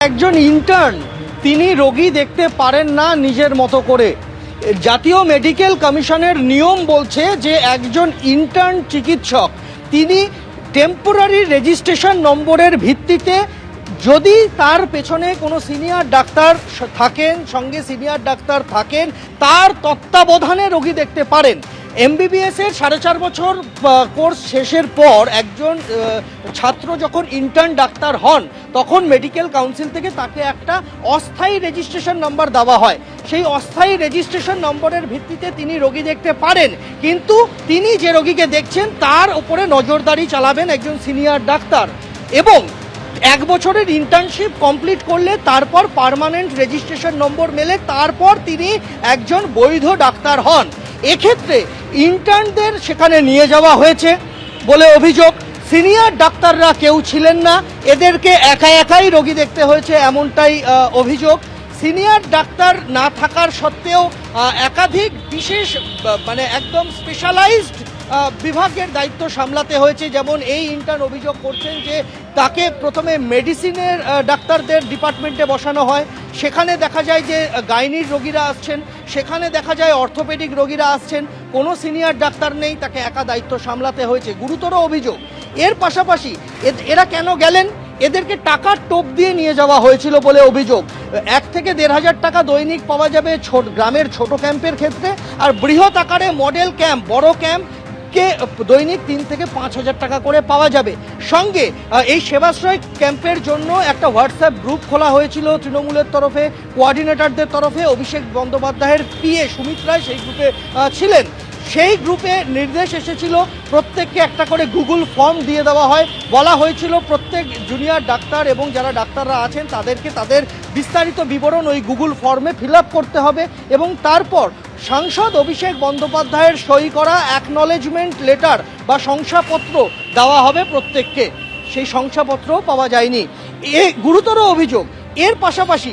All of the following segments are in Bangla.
একজন ইন্টার্ন তিনি রোগী দেখতে পারেন না নিজের মতো করে। জাতীয় মেডিকেল কমিশনের নিয়ম বলছে যে একজন ইন্টার্ন চিকিৎসক তিনি টেম্পোরারি রেজিস্ট্রেশন নম্বরের ভিত্তিতে যদি তার পেছনে কোনো সিনিয়র ডাক্তার থাকেন, সঙ্গে সিনিয়র ডাক্তার থাকেন, তার তত্ত্বাবধানে রোগী দেখতে পারেন। এমবিবিএসের 4.5 বছর কোর্স শেষের পর একজন ছাত্র যখন ইন্টার্ন ডাক্তার হন তখন মেডিকেল কাউন্সিল থেকে তাকে একটা অস্থায়ী রেজিস্ট্রেশন নম্বর দেওয়া হয়। সেই অস্থায়ী রেজিস্ট্রেশন নম্বরের ভিত্তিতে তিনি রোগী দেখতে পারেন, কিন্তু তিনি যে রোগীকে দেখছেন তার উপরে নজরদারি চালাবেন একজন সিনিয়র ডাক্তার, এবং 1 বছরের ইন্টার্নশিপ কমপ্লিট করলে তারপর পার্মানেন্ট রেজিস্ট্রেশন নম্বর মেলে, তারপর তিনি একজন বৈধ ডাক্তার হন। এক্ষেত্রে ইন্টার্নদের সেখানে নিয়ে যাওয়া হয়েছে বলে অভিযোগ। সিনিয়র ডাক্তাররা কেউ ছিলেন না, এদেরকে একাই রোগী দেখতে হয়েছে এমনটাই অভিযোগ। সিনিয়র ডাক্তার না থাকার সত্ত্বেও একাধিক বিশেষ মানে একদম স্পেশালাইজড বিভাগের দায়িত্ব সামলাতে হয়েছে। যেমন এই ইন্টার্ন অভিযোগ করছেন যে তাকে প্রথমে মেডিসিনের ডাক্তারদের ডিপার্টমেন্টে বসানো হয়, সেখানে দেখা যায় যে গাইনির রোগীরা আসছেন, সেখানে দেখা যায় অর্থোপেডিক রোগীরা আসছেন, কোনো সিনিয়র ডাক্তার নেই, তাকে একা দায়িত্ব সামলাতে হয়েছে, গুরুতর অভিযোগ। এর পাশাপাশি এরা কেন গেলেন? এদেরকে টাকার টোপ দিয়ে নিয়ে যাওয়া হয়েছিল বলে অভিযোগ। 1 থেকে 1,500 টাকা দৈনিক পাওয়া যাবে গ্রামের ছোট ক্যাম্পের ক্ষেত্রে, আর বৃহৎ আকারে মডেল ক্যাম্প, বড় ক্যাম্পকে দৈনিক 3 থেকে 5,000 টাকা করে পাওয়া যাবে। সঙ্গে এই সেবাশ্রয় ক্যাম্পের জন্য একটা হোয়াটসঅ্যাপ গ্রুপ খোলা হয়েছিল তৃণমূলের তরফে, কোঅর্ডিনেটরদের তরফে। অভিষেক বন্দ্যোপাধ্যায়ের পিএ সুমিত রায় সেই গ্রুপে ছিলেন। সেই গ্রুপে নির্দেশ এসেছিল প্রত্যেককে একটা করে গুগল ফর্ম দিয়ে দেওয়া হয়। বলা হয়েছিল প্রত্যেক জুনিয়র ডাক্তার এবং যারা ডাক্তাররা আছেন তাদেরকে তাদের বিস্তারিত বিবরণ ওই গুগল ফর্মে ফিল আপ করতে হবে, এবং তারপর সাংসদ অভিষেক বন্দ্যোপাধ্যায়ের সই করা অ্যাকনলেজমেন্ট লেটার বা শংসাপত্র দেওয়া হবে প্রত্যেককে। সেই শংসাপত্রও পাওয়া যায়নি। এ গুরুতর অভিযোগ। এর পাশাপাশি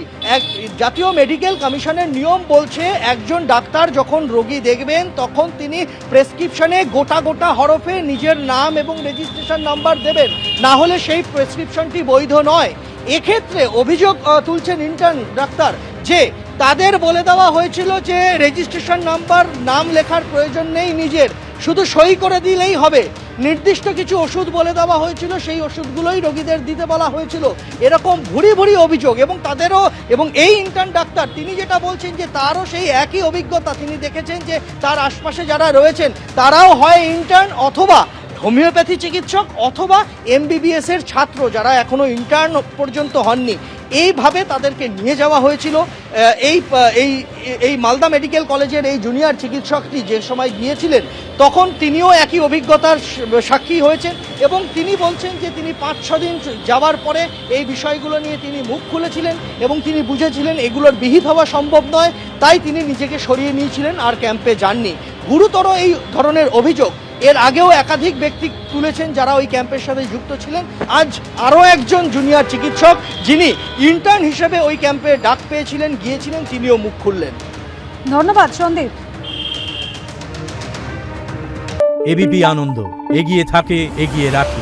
জাতীয় মেডিকেল কমিশনের নিয়ম বলছে একজন ডাক্তার যখন রোগী দেখবেন তখন তিনি প্রেসক্রিপশনে গোটা হরফে নিজের নাম এবং রেজিস্ট্রেশন নাম্বার দেবেন, না হলে সেই প্রেসক্রিপশনটি বৈধ নয়। এক্ষেত্রে অভিযোগ তুলছেন ইন্টার্ন ডাক্তার যে তাদের বলে দেওয়া হয়েছিল যে রেজিস্ট্রেশন নাম্বার, নাম লেখার প্রয়োজন নেই, নিজের শুধু সই করে দিলেই হবে। নির্দিষ্ট কিছু ওষুধ বলে দেওয়া হয়েছিল, সেই ওষুধগুলোই রোগীদের দিতে বলা হয়েছিল। এরকম ভুরি অভিযোগ, এবং তাদেরও, এবং এই ইন্টার্ন ডাক্তার তিনি যেটা বলছেন যে তারও সেই একই অভিজ্ঞতা। তিনি দেখেছেন যে তার আশপাশে যারা রয়েছেন তারাও হয় ইন্টার্ন অথবা হোমিওপ্যাথি চিকিৎসক অথবা এমবিবিএস এর ছাত্র, যারা এখনো ইন্টার্ন পর্যন্ত হননি। এইভাবে তাদেরকে নিয়ে যাওয়া হয়েছিল। এই মালদা মেডিকেল কলেজের এই জুনিয়র চিকিৎসকটি যে সময় গিয়েছিলেন তখন তিনিও একই অভিজ্ঞতার সাক্ষী হয়েছেন, এবং তিনি বলছেন যে তিনি 5-6 দিন যাওয়ার পরে এই বিষয়গুলো নিয়ে তিনি মুখ খুলেছিলেন এবং তিনি বুঝেছিলেন এগুলোর বিহিত হওয়া সম্ভব নয়, তাই তিনি নিজেকে সরিয়ে নিয়েছিলেন, আর ক্যাম্পে যাননি। গুরুতর এই ধরনের অভিযোগ এর আগেও একাধিক ব্যক্তি তুলেছেন যারা ওই ক্যাম্পের সাথে যুক্ত ছিলেন। আজ আরও একজন জুনিয়র চিকিৎসক যিনি ইন্টার্ন হিসেবে ওই ক্যাম্পে ডাক পেয়েছিলেন, গিয়েছিলেন, তিনিও মুখ খুললেন। ধন্যবাদ সন্দীপ। এবিপি আনন্দ, এগিয়ে থাকে, এগিয়ে রাখে।